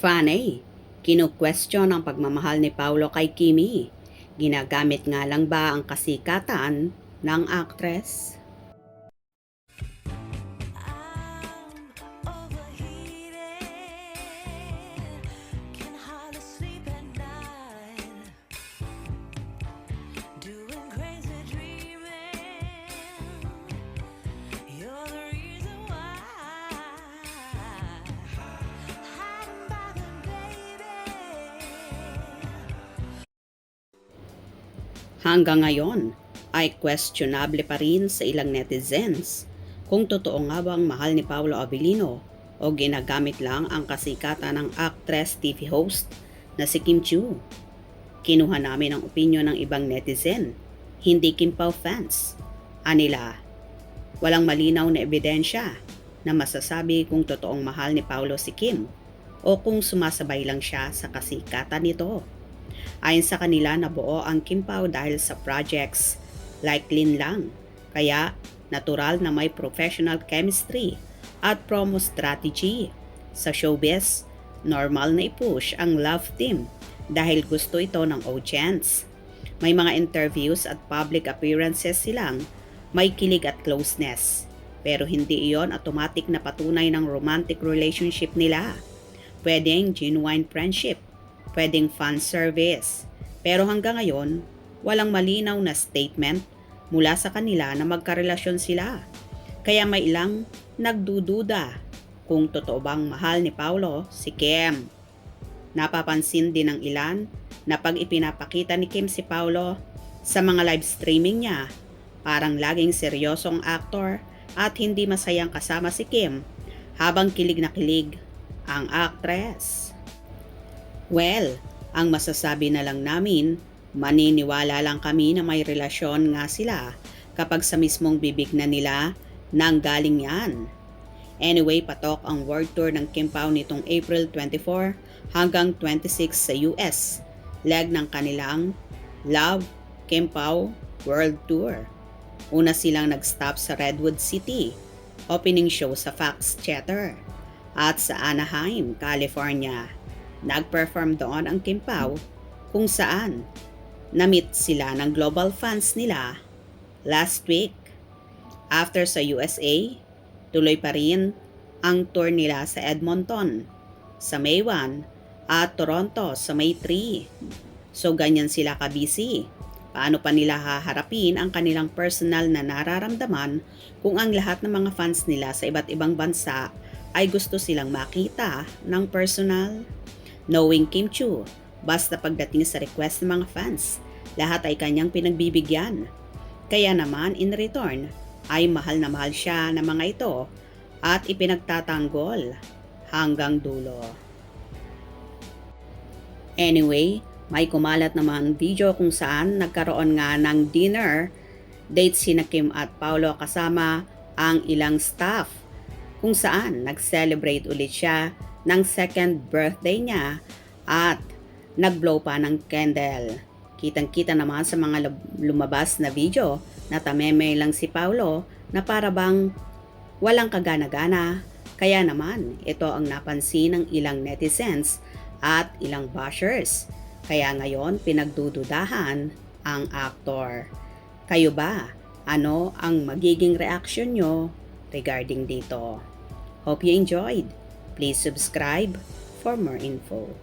Funny, kinu-question ang pagmamahal ni Paulo kay Kimi. Ginagamit nga lang ba ang kasikatan ng actress? Hanggang ngayon ay questionable pa rin sa ilang netizens kung totoo nga bang mahal ni Paolo Abilino o ginagamit lang ang kasikatan ng actress TV host na si Kim Chiu. Kinuha namin ang opinyon ng ibang netizen, hindi Kim Pao fans. Anila, walang malinaw na ebidensya na masasabi kung totoong mahal ni Paolo si Kim o kung sumasabay lang siya sa kasikatan nito. Ayon sa kanila, nabuo ang Kim Pao dahil sa projects like Lin Lang, kaya natural na may professional chemistry at promo strategy. Sa showbiz, normal na i-push ang love team dahil gusto ito ng audience. May mga interviews at public appearances silang may kilig at closeness, pero hindi iyon automatic na patunay ng romantic relationship nila. Pwedeng genuine friendship, pwedeng fan service. Pero hanggang ngayon, walang malinaw na statement mula sa kanila na magkarelasyon sila. Kaya may ilang nagdududa kung totoo bang mahal ni Paolo si Kim. Napapansin din ng ilan na pag ipinapakita ni Kim si Paolo sa mga live streaming niya, parang laging seryosong aktor at hindi masayang kasama si Kim habang kilig na kilig ang actress. Well, ang masasabi na lang namin, maniniwala lang kami na may relasyon nga sila kapag sa mismong bibig na nila nanggaling yan. Anyway, patok ang world tour ng Kim Pao nitong April 24 hanggang 26 sa US, leg ng kanilang Love Kim Pao World Tour. Una silang nag-stop sa Redwood City, opening show sa Fox Theater, at sa Anaheim, California. Nag-perform doon ang Kim Pao kung saan na-meet sila ng global fans nila last week. After sa USA, tuloy pa rin ang tour nila sa Edmonton sa May 1 at Toronto sa May 3. So ganyan sila ka-busy. Paano pa nila haharapin ang kanilang personal na nararamdaman kung ang lahat ng mga fans nila sa iba't ibang bansa ay gusto silang makita ng personal? Knowing Kim Chiu, basta pagdating sa request ng mga fans, lahat ay kanyang pinagbibigyan. Kaya naman in return ay mahal na mahal siya ng mga ito at ipinagtatanggol hanggang dulo. Anyway, may kumalat naman video kung saan nagkaroon nga ng dinner date sina Kim at Paolo kasama ang ilang staff, kung saan nag-celebrate ulit siya ng second birthday niya at nag-blow pa ng candle. Kitang-kita naman sa mga lumabas na video na tameme lang si Paolo na para bang walang kagana-gana. Kaya naman ito ang napansin ng ilang netizens at ilang bashers. Kaya ngayon pinagdududahan ang aktor. Kayo ba? Ano ang magiging reaction nyo regarding dito? Hope you enjoyed. Please subscribe for more info.